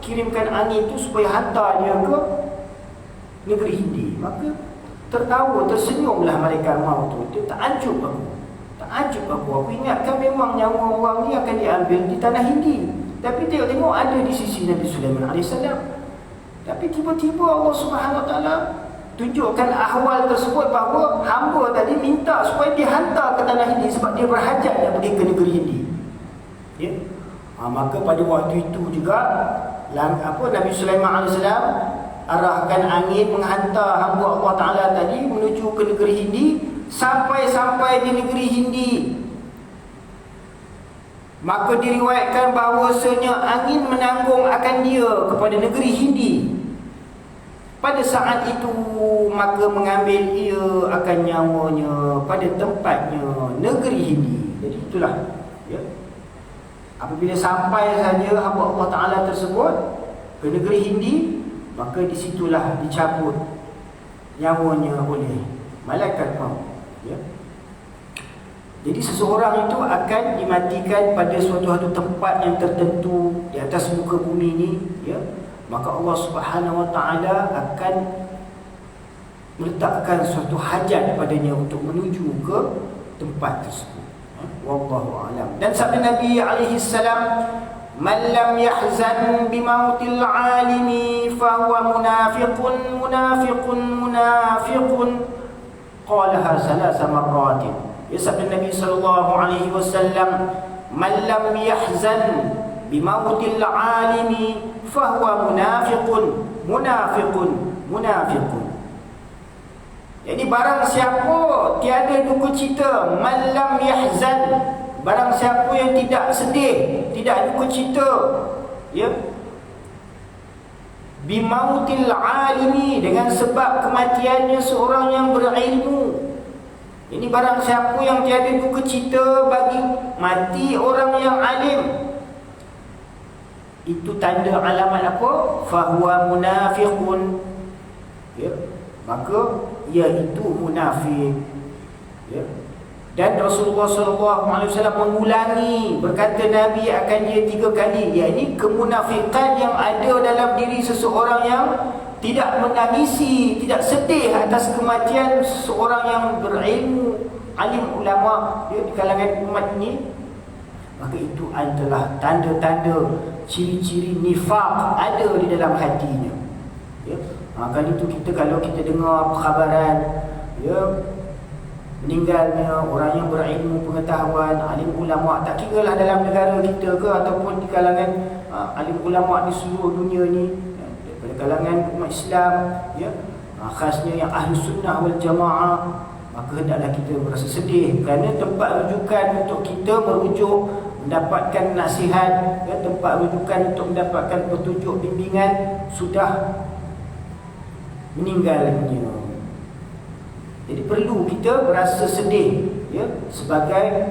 kirimkan angin itu supaya hantar dia ke negeri Hindi. Maka tertawa, tersenyumlah malaikat maut tu. Dia takjub aku ingatkan memang nyawa orang ni akan diambil di tanah Hindi, tapi tengok ada di sisi Nabi Sulaiman AS. Tapi tiba-tiba Allah Subhanahu Wa Taala tunjukkan ahwal tersebut bahawa hamba tadi minta supaya dihantar ke tanah Hindi sebab dia berhajat nak pergi ke negeri Hindi. Ya. Maka pada waktu itu juga Nabi Sulaiman AS arahkan angin menghantar hamba Allah Ta'ala tadi menuju ke negeri Hindi. Sampai di negeri Hindi, maka diriwayatkan bahawasanya angin menanggung akan dia kepada negeri Hindi. Pada saat itu maka mengambil ia akan nyawanya pada tempatnya negeri Hindi. Jadi itulah, ya. Apabila sampai saja hamba Allah Ta'ala tersebut ke negeri Hindi, maka disitulah dicabut nyawanya oleh malaikat maut, ya. Jadi seseorang itu akan dimatikan pada suatu tempat yang tertentu di atas muka bumi ini, ya. Maka Allah Subhanahu Wa Ta'ala akan meletakkan suatu hajat padanya untuk menuju ke tempat tersebut. Wallahu a'lam. Dan sabda Nabi alaihi salam, "Man lam yahzan bimautil alimi fahuwa munafiqun munafiqun munafiqun." Qalaha salasa marratin. Ya, sabda Nabi sallallahu alaihi wasallam, "Man lam yahzan bimautil alimi fahuwa munafiqun munafiqun munafiqun." Jadi barang siapa tiada duka cita, man lam yahzan, barang siapa yang tidak sedih, tidak duka cita, ya, bimautil alimi, dengan sebab kematiannya seorang yang berilmu. Ini barang siapa yang tiada duka cita bagi mati orang yang alim, itu tanda alamat apa? Fahuwa munafiqun, ya, maka iaitu munafik, ya. Dan Rasulullah SAW mengulangi, berkata Nabi akan dia 3 kali, iaitu kemunafikan yang ada dalam diri seseorang yang tidak menangisi, tidak sedih atas kematian seseorang yang berilmu, alim ulama, ya, di kalangan umat ini. Maka itu adalah tanda-tanda, ciri-ciri nifaq ada di dalam hatinya, ya. Kali itu kita, kalau kita dengar perkhabaran, ya, meninggalnya orang yang berilmu pengetahuan, alim ulama, tak kira lah dalam negara kita ke ataupun di kalangan alim ulama di seluruh dunia ni, ya, daripada kalangan umat Islam, ya, khasnya yang ahli sunnah wal jamaah, maka hendaklah kita berasa sedih, kerana tempat rujukan untuk kita merujuk, mendapatkan nasihat, ya, tempat rujukan untuk mendapatkan petunjuk bimbingan sudah meninggal dunia. Jadi perlu kita berasa sedih, ya, sebagai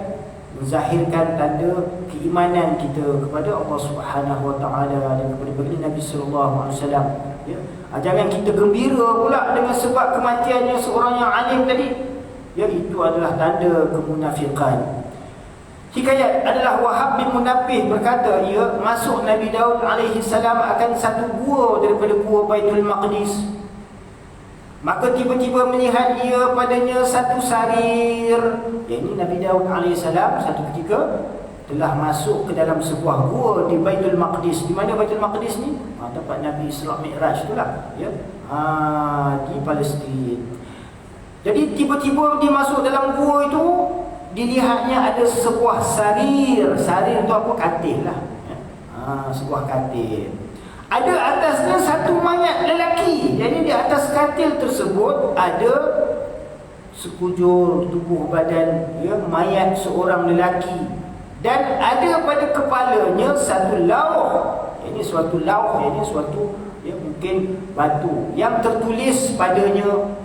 menzahirkan tanda keimanan kita kepada Allah Subhanahu Wa Ta'ala dan kepada baginda Nabi sallallahu alaihi wasallam, ya. Jangan kita gembira pula dengan sebab kematiannya seorang yang alim tadi, ya, itu adalah tanda kemunafikan. Hikayat adalah Wahab bin Munabbih berkata, ia masuk Nabi Daud alaihi salam akan satu gua daripada gua Baitul Maqdis. Maka tiba-tiba melihat ia padanya satu sarir. Ini Nabi Daud AS satu ketika telah masuk ke dalam sebuah gua di Baitul Maqdis. Di mana Baitul Maqdis ni? Tempat Nabi Isra Mi'raj itulah, ya. Di Palestin. Jadi tiba-tiba dia masuk dalam gua itu, dilihatnya ada sebuah sarir. Sarir itu apa? Katil lah, ya. Sebuah katil. Ada atasnya satu mayat lelaki. Jadi di atas katil tersebut ada sekujur tubuh badan, ya, mayat seorang lelaki. Dan ada pada kepalanya satu lauh. Ini suatu lauh, ini suatu, ya, mungkin batu yang tertulis padanya,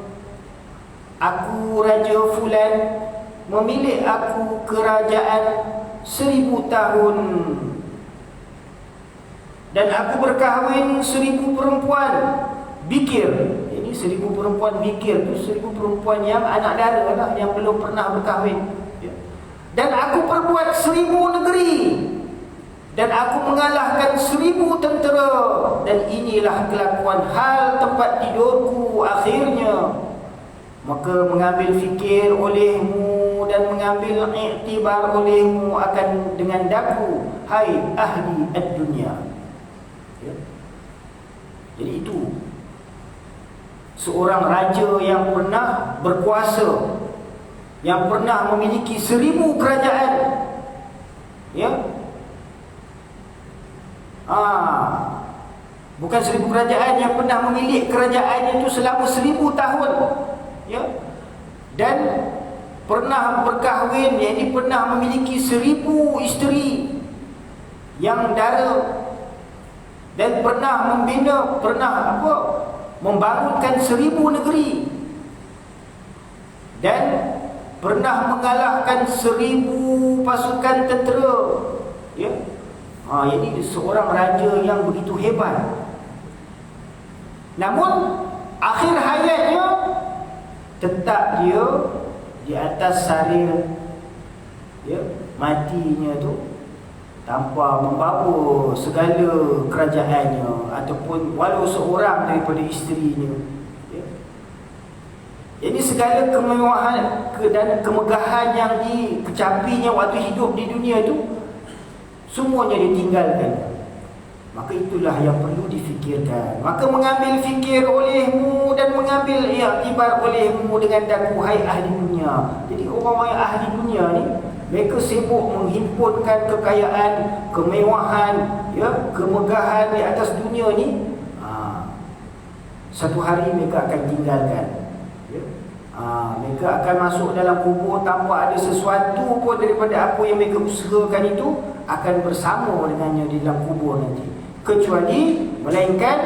"Aku Raja Fulan, memilih aku kerajaan 1000 tahun. Dan aku berkahwin 1000 perempuan bikir." Ini 1000 perempuan bikir itu 1000 perempuan yang anak dara lah, yang belum pernah berkahwin, ya. "Dan aku perbuat 1000 negeri. Dan aku mengalahkan 1000 tentera. Dan inilah kelakuan hal tempat tidurku akhirnya. Maka mengambil fikir olehmu dan mengambil iktibar olehmu akan dengan daku, hai ahli ad-dunya." Jadi itu seorang raja yang pernah berkuasa, yang pernah memiliki 1000 kerajaan, ya. Bukan 1000 kerajaan yang pernah memiliki kerajaannya itu selama 1000 tahun. Ya. Dan pernah berkahwin, yakni pernah memiliki 1000 isteri yang dara, dan pernah membina, pernah membangunkan 1000 negeri, dan pernah mengalahkan 1000 pasukan tentera. Ya. Ini seorang raja yang begitu hebat. Namun akhir hayatnya tetap dia di atas sarir, ya, matinya tu tanpa membawa segala kerajaannya ataupun walau seorang daripada isterinya. Ya. Jadi segala kemewahan dan kemegahan yang dikecapinya waktu hidup di dunia itu semuanya ditinggalkan. Maka itulah yang perlu difikirkan. Maka mengambil fikir olehmu dan mengambil iktibar olehmu dengan daku, hai ahli dunia. Jadi orang-orang ahli dunia ni, mereka sibuk menghimpunkan kekayaan, kemewahan, ya, kemegahan di atas dunia ni. Satu hari mereka akan tinggalkan. Ya. Mereka akan masuk dalam kubur tanpa ada sesuatu pun daripada apa yang mereka usahakan itu akan bersama dengannya di dalam kubur nanti. Kecuali melainkan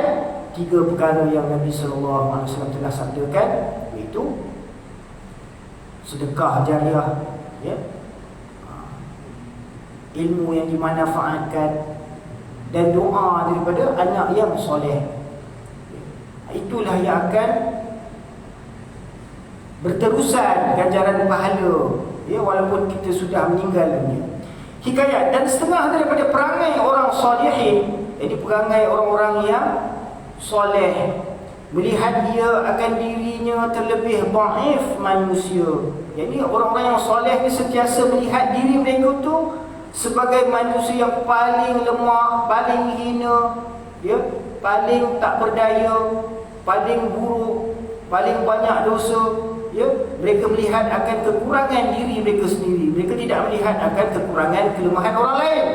3 perkara yang Nabi SAW telah sabdakan, iaitu sedekah jariah, ya, ilmu yang dimanfaatkan, dan doa daripada anak yang soleh. Itulah yang akan berterusan ganjaran pahala, ya, walaupun kita sudah meninggal dunia. Hikayat, dan setengah daripada perangai orang salihin, jadi perangai orang-orang yang soleh, melihat dia akan dirinya terlebih dhaif manusia. Jadi orang-orang yang soleh ni sentiasa melihat diri mereka tu sebagai manusia yang paling lemah, paling hina, ya, paling tak berdaya, paling buruk, paling banyak dosa. Ya, mereka melihat akan kekurangan diri mereka sendiri. Mereka tidak melihat akan kekurangan kelemahan orang lain.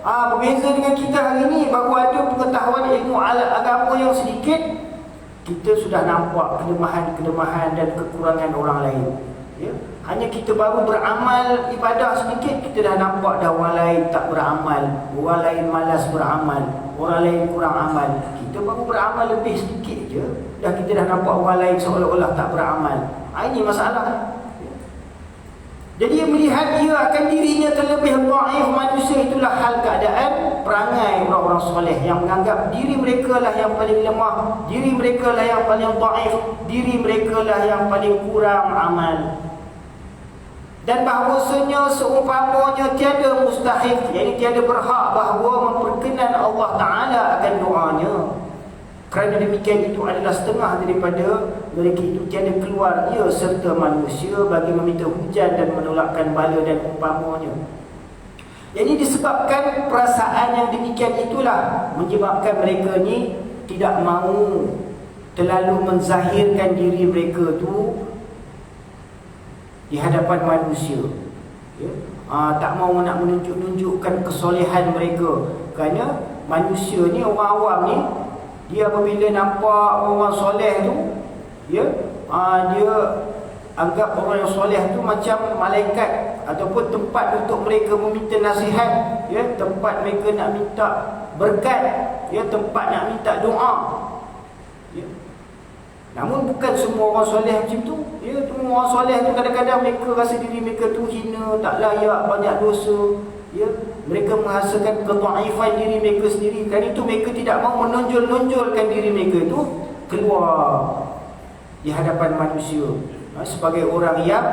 Berbeza dengan kita hari ini, baru ada pengetahuan ilmu agama yang sedikit, kita sudah nampak kelemahan-kelemahan dan kekurangan orang lain. Ya, hanya kita baru beramal ibadah sedikit, kita dah nampak dah orang lain tak beramal, orang lain malas beramal, orang lain kurang amal. Kita baru beramal lebih sedikit je, dah kita dah nampak orang lain seolah-olah tak beramal. Ini masalah. Jadi dia melihat dia akan dirinya terlebih dhaif manusia. Itulah hal keadaan perangai orang-orang soleh yang menganggap diri mereka lah yang paling lemah, diri mereka lah yang paling dhaif, diri mereka lah yang paling kurang amal. Dan bahawasanya seumpamanya tiada mustahil, yakni tiada berhak bahawa memperkenan Allah Ta'ala akan doanya. Kerana demikian itu adalah setengah daripada mereka itu tiada keluar ia serta manusia bagi meminta hujan dan menolakkan bala dan umpamanya. Jadi disebabkan perasaan yang demikian itulah menyebabkan mereka ni tidak mahu terlalu menzahirkan diri mereka tu di hadapan manusia. Ya? Tak mahu nak menunjukkan kesolehan mereka. Kerana manusia ni, orang awam ni, dia apabila nampak orang soleh tu, ya, dia anggap orang yang soleh tu macam malaikat ataupun tempat untuk mereka meminta nasihat, ya, tempat mereka nak minta berkat, ya, tempat nak minta doa. Ya. Namun bukan semua orang soleh macam tu. Ya, semua orang soleh tu kadang-kadang mereka rasa diri mereka tu hina, tak layak, banyak dosa. Ya, mereka merasakan kedhaifan diri mereka sendiri. Kerana itu mereka tidak mahu menonjol-nonjolkan diri mereka itu keluar di hadapan manusia sebagai orang yang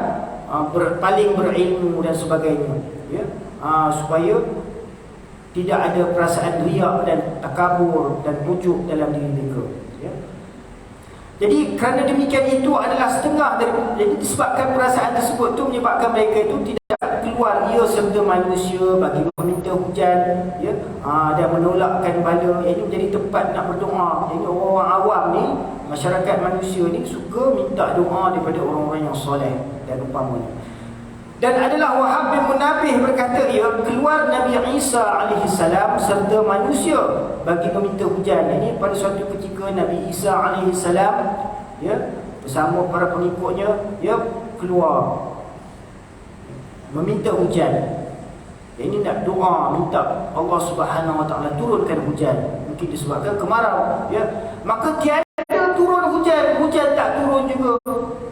paling berilmu dan sebagainya. Ya, supaya tidak ada perasaan riak dan takabur dan ujub dalam diri mereka. Ya. Jadi kerana demikian itu adalah setengah dari, jadi disebabkan perasaan tersebut itu menyebabkan mereka itu tidak keluar ia serta manusia bagi meminta hujan, ya, dan menolakkan bala. Ini menjadi tempat nak berdoa. Jadi orang-orang awam ni, masyarakat manusia ni suka minta doa daripada orang-orang yang soleh dan umpamanya. Dan adalah Wahab bin Munabih berkata, ya, keluar Nabi Isa alaihissalam serta manusia bagi meminta hujan. Ini pada suatu ketika Nabi Isa alaihissalam, ya, bersama para pengikutnya, ya, keluar meminta hujan. Ini nak doa, minta Allah Subhanahu Wa Taala turunkan hujan. Mungkin disebabkan kemarau, ya. Maka tiada turun hujan, hujan tak turun juga.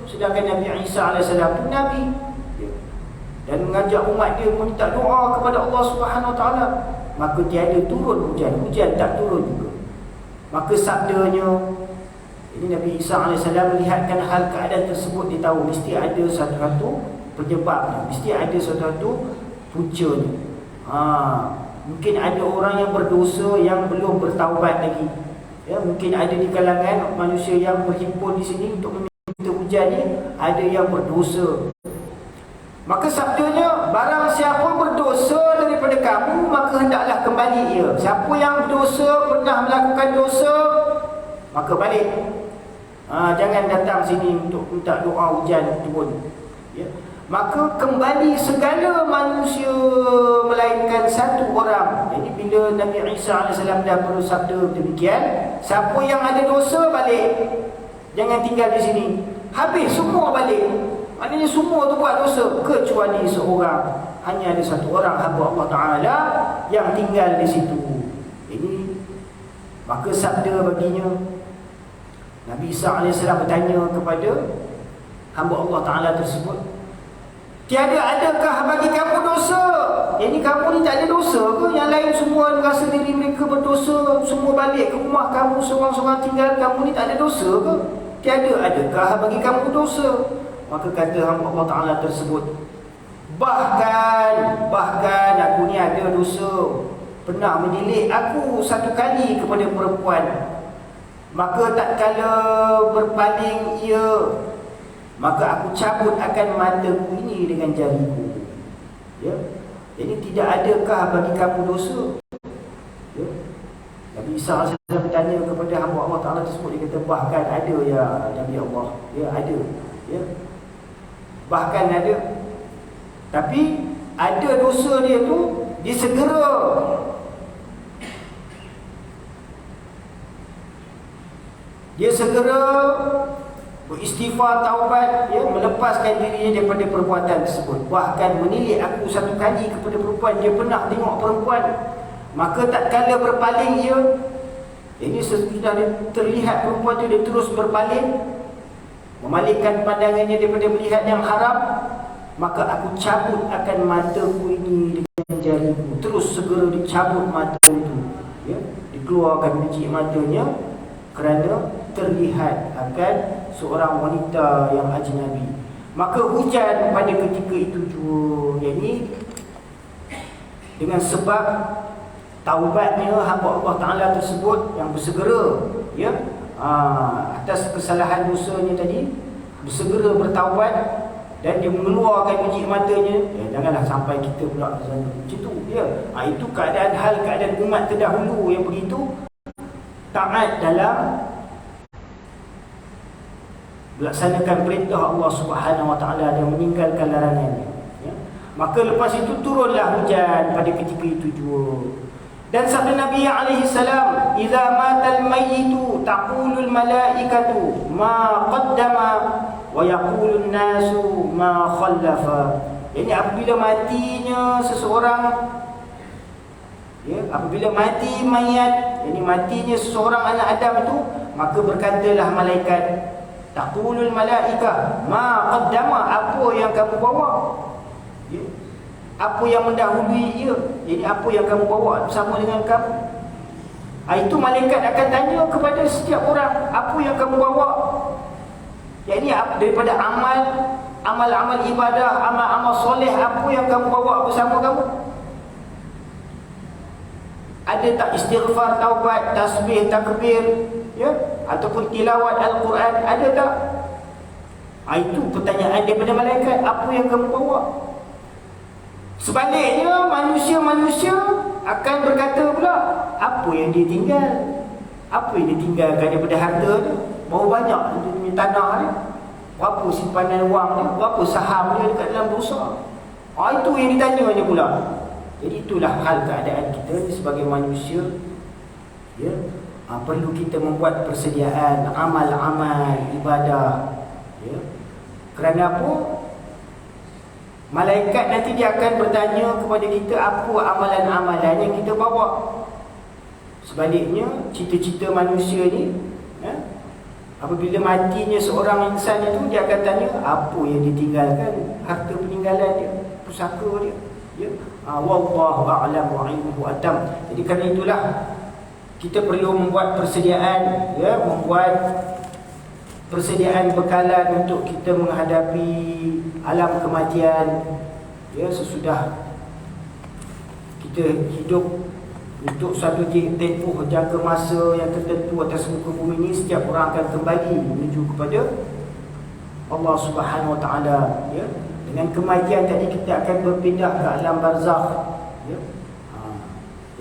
Sedangkan Nabi Isa alaihissalam itu Nabi, dan mengajak umat dia meminta doa kepada Allah Subhanahu Wa Taala, maka tiada turun hujan, hujan tak turun juga. Maka sabdanya, ini Nabi Isa AS melihatkan hal keadaan tersebut, dia tahu mesti ada satu penyebabnya, mesti ada satu puncanya. Mungkin ada orang yang berdosa yang belum bertaubat lagi, ya, mungkin ada di kalangan manusia yang berhimpun di sini untuk meminta hujan ni, ada yang berdosa. Maka sabdanya, barang siapa berdosa daripada kamu, maka hendaklah kembali ia. Siapa yang berdosa, pernah melakukan dosa, maka balik. Jangan datang sini untuk minta doa hujan turun, ya. Maka kembali segala manusia melainkan satu orang. Jadi bila Nabi Isa AS dah bersabda demikian, siapa yang ada dosa balik, jangan tinggal di sini. Habis semua balik. Maknanya semua tu buat dosa kecuali seorang. Hanya ada satu orang hamba Allah Ta'ala yang tinggal di situ. Ini maka sabda baginya, Nabi Isa AS bertanya kepada hamba Allah Ta'ala tersebut, tiada adakah bagi kamu dosa? Ini kamu ni tak ada dosa ke? Yang lain semua merasa diri mereka berdosa, semua balik ke rumah kamu seorang-seorang tinggal, kamu ni tak ada dosa ke? Tiada adakah bagi kamu dosa? Maka kata hamba Allah Ta'ala tersebut, Bahkan aku ni ada dosa. Pernah menilik aku satu kali kepada perempuan, maka tak kala berpaling ia, maka aku cabut akan mataku ini dengan jariku. Ya. Jadi tidak adakah bagi kamu dosa? Ya. Nabi Isa bertanya kepada hamba Allah Ta'ala tersebut, dia kata, bahkan ada ya Nabi Allah. Ya, ada. Ya. Bahkan ada. Tapi ada dosa dia tu, dia segera beristighfar, taubat, ya, melepaskan dirinya daripada perbuatan tersebut. Bahkan menilik aku satu kali kepada perempuan, dia pernah tengok perempuan, maka tak kala berpaling ia. Ini sesudah dia terlihat perempuan tu, dia terus berpaling, memalingkan pandangannya daripada melihat yang haram, maka aku cabut akan mataku ini dengan jariku. Terus segera dicabut mata itu, ya, dikeluarkan biji matanya kerana terlihat akan seorang wanita yang ajnabi. Maka hujan pada ketika itu juga, yakni dengan sebab taubatnya hamba Allah Ta'ala tersebut yang bersegera, ya, atas kesalahan dosanya tadi, bersegera bertaubat dan dia mengeluarkan biji matanya. Janganlah sampai kita pula macam tu, ya. Itu keadaan umat terdahulu yang begitu taat dalam melaksanakan perintah Allah Subhanahu Wa Taala dan meninggalkan larangannya, ya. Maka lepas itu turunlah hujan pada ketika itu juga. Dan sabda Nabi alaihissalam, "Idza matal mayyitu taqulul malaikatu ma qaddama wa yaqulun nasu ma khallafa." Ini apabila matinya seseorang, ya, apabila mati mayat, ini matinya seseorang anak Adam itu, maka berkatalah malaikat, taqulul malaikah ma qaddama, apa yang kamu bawa, ya, apa yang mendahului ia. Jadi apa yang kamu bawa bersama dengan kamu. Itu malaikat akan tanya kepada setiap orang, apa yang kamu bawa. Jadi daripada amal-amal ibadah, amal-amal soleh, apa yang kamu bawa bersama kamu. Ada tak istighfar, taubat, tasbih, takbir, ya, ataupun tilawat Al-Quran, ada tak? Itu pertanyaan daripada malaikat, apa yang kamu bawa. Sebaliknya manusia akan berkata pula, apa yang dia tinggal, apa yang dia tinggalkan daripada harta dia. Berapa banyak dia punya tanah dia, berapa simpanan wang dia, berapa saham dia dekat dalam bursa. Itu yang ditanya pula. Jadi itulah hal keadaan kita ni sebagai manusia, ya. Perlu kita membuat persediaan amal-amal ibadah, ya. Kerana apa? Malaikat nanti dia akan bertanya kepada kita apa amalan-amalan yang kita bawa. Sebaliknya, cita-cita manusia ni, ya, apabila matinya seorang insan itu, dia akan tanya apa yang ditinggalkan, harta peninggalan dia, pusaka dia, ya. Wallahu a'lam wa 'ilmuhu atam. Jadi kerana itulah kita perlu membuat persediaan, ya, membuat persediaan bekalan untuk kita menghadapi alam kematian, ya, sesudah kita hidup untuk satu tempoh jangka masa yang tertentu atas muka bumi ini. Setiap orang akan kembali menuju kepada Allah Subhanahu Wa Taala, ya. Dengan kematian tadi kita akan berpindah ke alam barzakh, ya.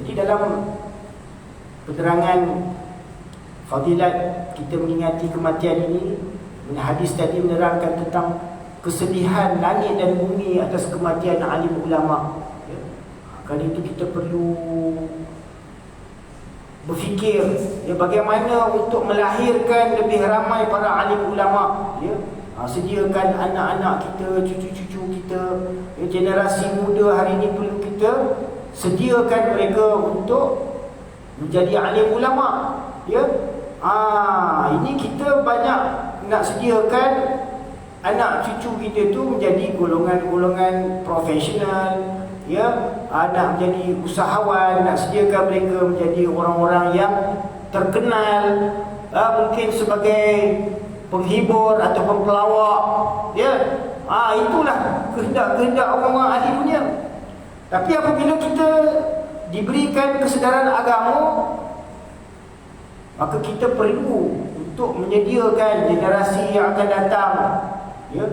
Jadi dalam keterangan fadilat kita mengingati kematian ini, hadis tadi menerangkan tentang kesedihan langit dan bumi atas kematian alim ulama, ya. Kali itu kita perlu berfikir, ya, bagaimana untuk melahirkan lebih ramai para alim ulama, ya. Sediakan anak-anak kita, cucu-cucu kita, ya, generasi muda hari ini perlu kita sediakan mereka untuk menjadi alim ulama, ya. Ini kita banyak nak sediakan anak cucu kita tu menjadi golongan-golongan profesional, ya. Nak menjadi usahawan, nak sediakan mereka menjadi orang-orang yang terkenal, mungkin sebagai penghibur ataupun pelawak, ya. Itulah kehendak-kehendak orang-orang ahli dunia. Tapi apabila kita diberikan kesedaran agama, maka kita perlu untuk menyediakan generasi yang akan datang, ya.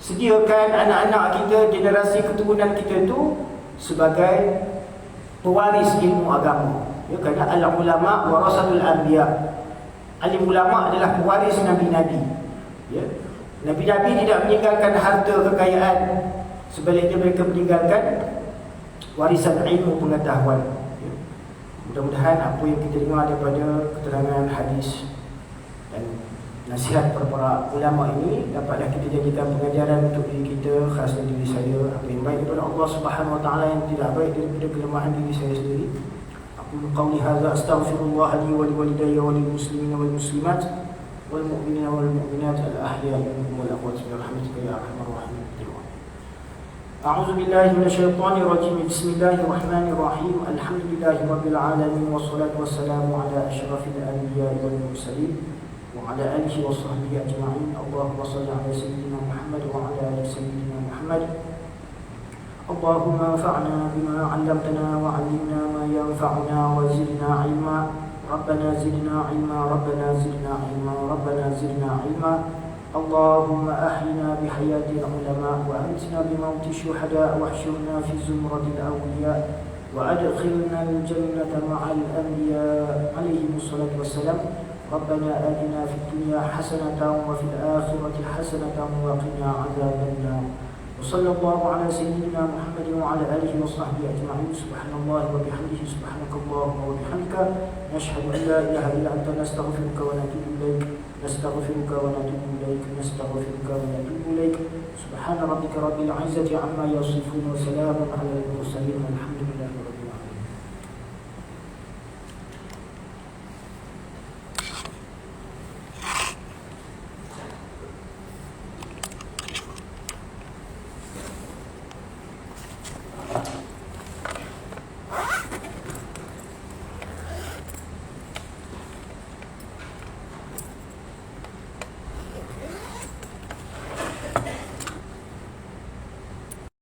Sediakan anak-anak kita, generasi keturunan kita itu sebagai pewaris ilmu agama, ya. Kerana al-ulama warasatul anbiya. Alim ulama adalah pewaris nabi-nabi, ya. Nabi-nabi tidak meninggalkan harta kekayaan, sebaliknya mereka meninggalkan warisan ilmu pengetahuan, ya. Mudah-mudahan apa yang kita dengar daripada keterangan hadis dan nasihat para ulama ini dapatlah kita jadikan pengajaran untuk diri kita, khasnya diri saya. Apa yang baik daripada Allah Subhanahu Wa Taala, yang tidak baik daripada kelemahan diri saya sendiri. Aku qauli hadza astaghfirullah li wa liwalidayya wa lil muslimina wal muslimat wal mu'minina wal mu'minat al ahya'i minhum wal amwat bi rahmatika ya arhamar rahimin. A'udzu billahi minasyaitonir rajim. Bismillahirrahmanirrahim. Alhamdulillahi rabbil alamin wassalatu wassalamu ala asyrafil anbiya'i wal mursalin wa ala alihi wa sahbihi ajma'in. Allahumma shalli ala sayyidina Muhammad wa ala ali sayyidina Muhammad. Allahumma anfa'na bima 'allamtana wa 'allimna ma yanfa'una wa zidna 'ilma. Rabbana zidna 'ilma, Rabbana zidna 'ilma, Rabbana zidna 'ilma. Allahumma ahyina bihayati al-ulama wa amtina bimauti syuhada wa ahsyurna fi zumratil awliya wa adkhilna al-jannata ma'al anbiya alaihi wassalatu wassalam. Rabbana atina fid dunya hasanatan wa fil akhirati hasanatan wa qina adzaban nar. Wa sallallahu ala sayyidina Muhammadin wa ala alihi wa sahbihi ajma'in. Subhanallahi wa bihamdihi, subhanakallahumma wa bihamdika, nashhadu an la ilaha illa anta, nastaghfiruka wa natubu ilaik, nastaghfiruka wa natubu ilaik, nastaghfiruka wa natubu ilaik. Subhana rabbika rabbil izzati amma yasifun wa salamun ala al-mursalin walhamdulillah.